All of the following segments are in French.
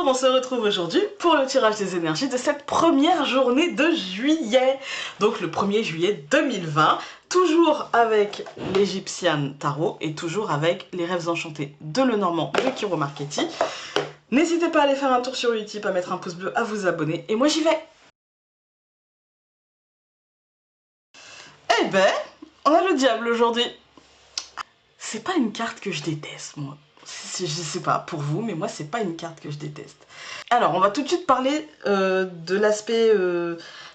on se retrouve aujourd'hui pour le tirage des énergies de cette première journée de juillet. Donc le 1er juillet 2020, toujours avec l'Egyptian Tarot et toujours avec les rêves enchantés de Lenormand de Kiro Marchetti. N'hésitez pas à aller faire un tour sur Utip, à mettre un pouce bleu, à vous abonner et moi j'y vais. Eh ben, on a le diable aujourd'hui. C'est pas une carte que je déteste, moi. Je sais pas pour vous, mais moi c'est pas une carte que je déteste. Alors on va tout de suite parler de l'aspect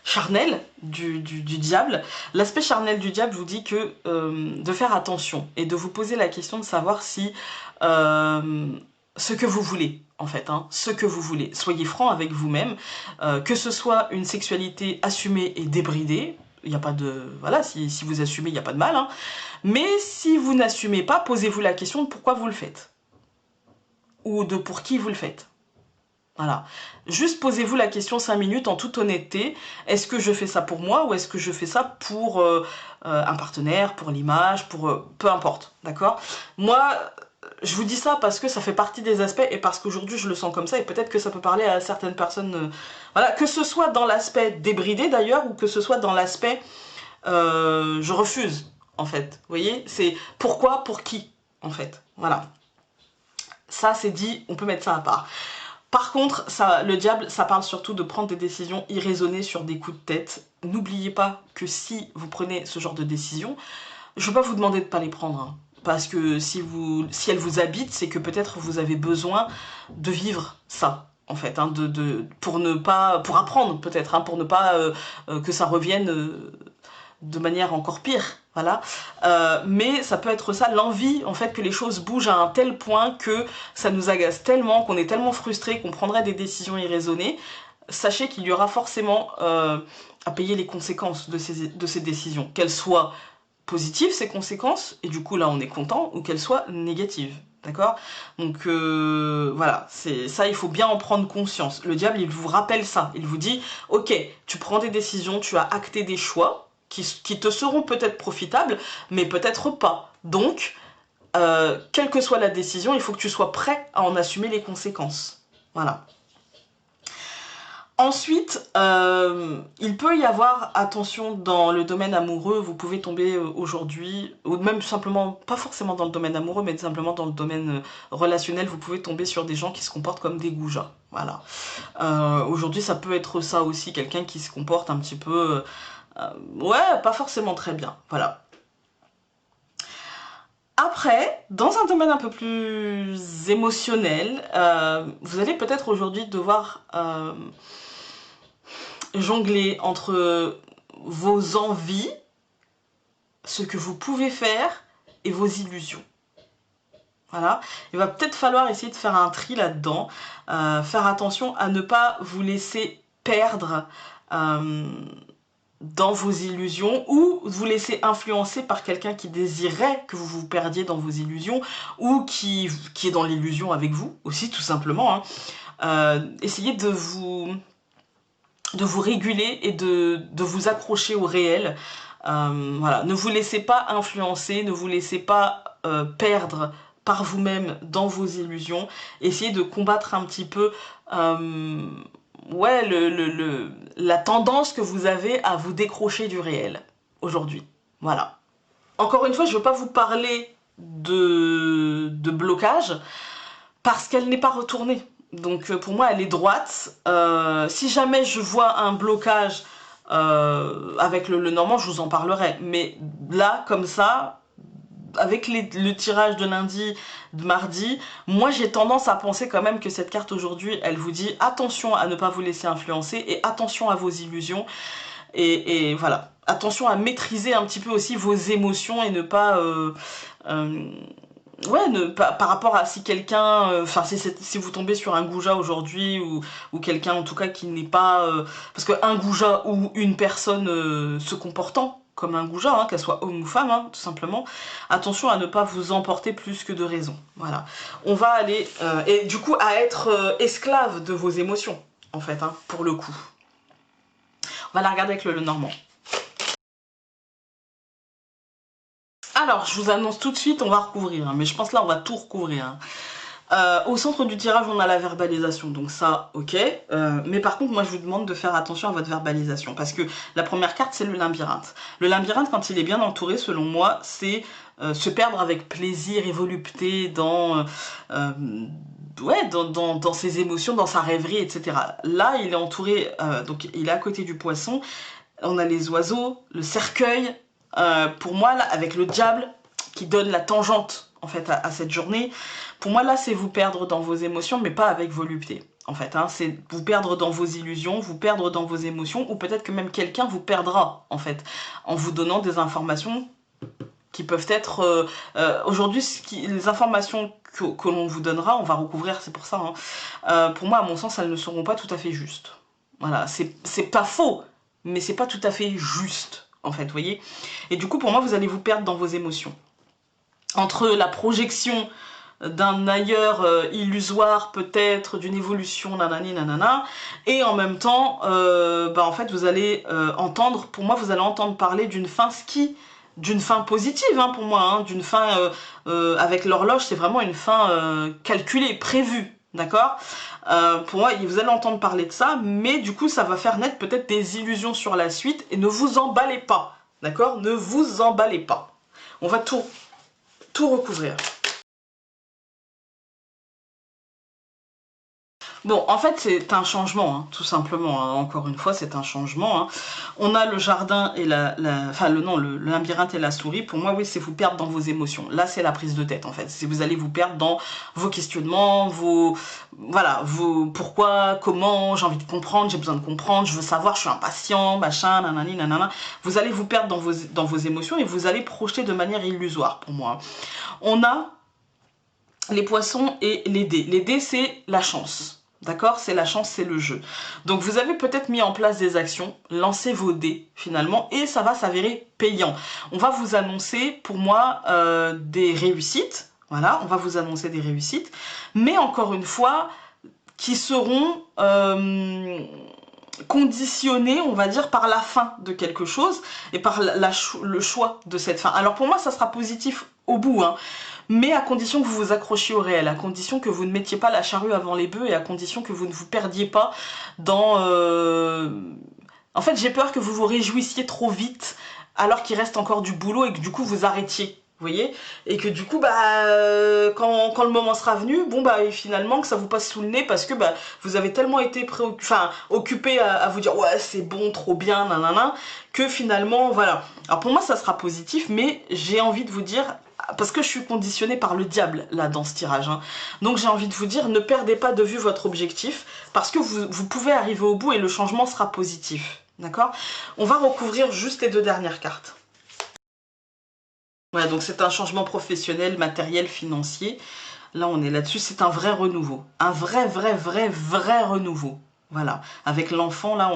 charnel du diable. L'aspect charnel du diable vous dit que de faire attention et de vous poser la question de savoir si ce que vous voulez en fait, hein, ce que vous voulez. Soyez franc avec vous-même, que ce soit une sexualité assumée et débridée. Il n'y a pas de... Voilà, si vous assumez, il n'y a pas de mal. Hein. Mais si vous n'assumez pas, posez-vous la question de pourquoi vous le faites. Ou de pour qui vous le faites. Voilà. Juste posez-vous la question 5 minutes en toute honnêteté. Est-ce que je fais ça pour moi ou est-ce que je fais ça pour un partenaire, pour l'image, pour... peu importe, d'accord? Moi, je vous dis ça parce que ça fait partie des aspects et parce qu'aujourd'hui je le sens comme ça et peut-être que ça peut parler à certaines personnes. Voilà, que ce soit dans l'aspect débridé d'ailleurs ou que ce soit dans l'aspect je refuse en fait. Vous voyez, c'est pourquoi, pour qui en fait. Voilà. Ça c'est dit, on peut mettre ça à part. Par contre, ça, le diable, ça parle surtout de prendre des décisions irraisonnées sur des coups de tête. N'oubliez pas que si vous prenez ce genre de décision, je ne vais pas vous demander de ne pas les prendre. Hein, parce que si elles vous habitent, c'est que peut-être vous avez besoin de vivre ça. En fait, hein, pour apprendre peut-être, hein, pour ne pas que ça revienne de manière encore pire, voilà. Mais ça peut être ça, l'envie en fait que les choses bougent à un tel point que ça nous agace tellement, qu'on est tellement frustré qu'on prendrait des décisions irraisonnées. Sachez qu'il y aura forcément à payer les conséquences de ces décisions, qu'elles soient positives ces conséquences, et du coup là on est content, ou qu'elles soient négatives. D'accord? Donc voilà, c'est ça, il faut bien en prendre conscience. Le diable, il vous rappelle ça. Il vous dit, ok, tu prends des décisions, tu as acté des choix qui te seront peut-être profitables, mais peut-être pas. Donc, quelle que soit la décision, il faut que tu sois prêt à en assumer les conséquences. Voilà. Ensuite, il peut y avoir, attention, dans le domaine amoureux, vous pouvez tomber aujourd'hui, ou même simplement, pas forcément dans le domaine amoureux, mais simplement dans le domaine relationnel, vous pouvez tomber sur des gens qui se comportent comme des goujats. Voilà. Aujourd'hui, ça peut être ça aussi, quelqu'un qui se comporte un petit peu... ouais, pas forcément très bien. Voilà. Après, dans un domaine un peu plus émotionnel, vous allez peut-être aujourd'hui devoir... jongler entre vos envies, ce que vous pouvez faire et vos illusions. Voilà, il va peut-être falloir essayer de faire un tri là-dedans, faire attention à ne pas vous laisser perdre dans vos illusions ou vous laisser influencer par quelqu'un qui désirait que vous vous perdiez dans vos illusions ou qui est dans l'illusion avec vous aussi tout simplement. Hein. Essayez de vous réguler et de vous accrocher au réel. Voilà. Ne vous laissez pas influencer, ne vous laissez pas perdre par vous-même dans vos illusions. Essayez de combattre un petit peu ouais, la tendance que vous avez à vous décrocher du réel aujourd'hui. Voilà. Encore une fois, je ne veux pas vous parler de blocage parce qu'elle n'est pas retournée. Donc pour moi, elle est droite. Si jamais je vois un blocage avec le Normand, je vous en parlerai. Mais là, comme ça, avec le tirage de lundi, de mardi, moi j'ai tendance à penser quand même que cette carte aujourd'hui, elle vous dit attention à ne pas vous laisser influencer et attention à vos illusions. Et voilà, attention à maîtriser un petit peu aussi vos émotions et ne pas... ouais, par rapport à si quelqu'un, enfin si vous tombez sur un goujat aujourd'hui ou quelqu'un en tout cas qui n'est pas, parce qu'un goujat ou une personne se comportant comme un goujat, hein, qu'elle soit homme ou femme, hein, tout simplement, attention à ne pas vous emporter plus que de raison. Voilà, on va aller, et du coup à être esclave de vos émotions, en fait, hein, pour le coup. On va la regarder avec le Normand. Alors, je vous annonce tout de suite, on va recouvrir, hein, mais je pense là on va tout recouvrir. Hein. Au centre du tirage, on a la verbalisation, donc ça, ok. Mais par contre, moi, je vous demande de faire attention à votre verbalisation, parce que la première carte, c'est le labyrinthe. Le labyrinthe, quand il est bien entouré, selon moi, c'est se perdre avec plaisir et volupté dans ses émotions, dans sa rêverie, etc. Là, il est entouré, donc il est à côté du poisson. On a les oiseaux, le cercueil. Pour moi, là, avec le diable, qui donne la tangente, en fait, à cette journée, pour moi, là, c'est vous perdre dans vos émotions, mais pas avec volupté. En fait, hein, c'est vous perdre dans vos illusions, vous perdre dans vos émotions, ou peut-être que même quelqu'un vous perdra, en fait, en vous donnant des informations qui peuvent être... aujourd'hui, les informations que l'on vous donnera, on va recouvrir, c'est pour ça, hein, pour moi, à mon sens, elles ne seront pas tout à fait justes. Voilà, c'est pas faux, mais c'est pas tout à fait juste, en fait, vous voyez. Et du coup, pour moi, vous allez vous perdre dans vos émotions. Entre la projection d'un ailleurs illusoire, peut-être, d'une évolution, nanani, nanana, et en même temps, en fait, vous allez entendre, pour moi, vous allez entendre parler d'une fin d'une fin positive, hein, pour moi, hein, d'une fin avec l'horloge, c'est vraiment une fin calculée, prévue, d'accord. Pour moi, vous allez entendre parler de ça, mais du coup, ça va faire naître peut-être des illusions sur la suite, et ne vous emballez pas, d'accord. Ne vous emballez pas. On va tout recouvrir. Bon, en fait, c'est un changement, hein, tout simplement. Hein. Encore une fois, c'est un changement. Hein. On a le jardin et le labyrinthe et la souris. Pour moi, oui, c'est vous perdre dans vos émotions. Là, c'est la prise de tête, en fait. C'est vous allez vous perdre dans vos questionnements, vos pourquoi, comment, j'ai envie de comprendre, j'ai besoin de comprendre, je veux savoir, je suis impatient, machin, nanani, nanana. Vous allez vous perdre dans vos émotions et vous allez projeter de manière illusoire, pour moi. On a les poissons et les dés. Les dés, c'est la chance. D'accord? C'est la chance, c'est le jeu. Donc vous avez peut-être mis en place des actions, lancez vos dés finalement, et ça va s'avérer payant. On va vous annoncer, pour moi, des réussites. Voilà, on va vous annoncer des réussites. Mais encore une fois, qui seront conditionnées, on va dire, par la fin de quelque chose et par le choix de cette fin. Alors pour moi, ça sera positif au bout, hein. Mais à condition que vous vous accrochiez au réel, à condition que vous ne mettiez pas la charrue avant les bœufs et à condition que vous ne vous perdiez pas dans... En fait, j'ai peur que vous vous réjouissiez trop vite alors qu'il reste encore du boulot et que du coup vous arrêtiez. Vous voyez? Et que du coup, quand le moment sera venu, finalement, que ça vous passe sous le nez parce que vous avez tellement été occupé à vous dire « Ouais, c'est bon, trop bien, nanana », que finalement, voilà. Alors pour moi, ça sera positif, mais j'ai envie de vous dire... Parce que je suis conditionnée par le diable, là, dans ce tirage. Hein. Donc j'ai envie de vous dire, ne perdez pas de vue votre objectif, parce que vous pouvez arriver au bout et le changement sera positif. D'accord? On va recouvrir juste les deux dernières cartes. Voilà, donc c'est un changement professionnel, matériel, financier. Là, on est là-dessus, c'est un vrai renouveau. Un vrai renouveau. Voilà, avec l'enfant, là,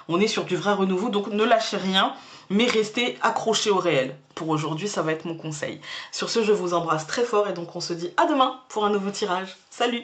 on est sur du vrai renouveau, donc ne lâchez rien, mais restez accrochés au réel. Pour aujourd'hui, ça va être mon conseil. Sur ce, je vous embrasse très fort et donc on se dit à demain pour un nouveau tirage. Salut!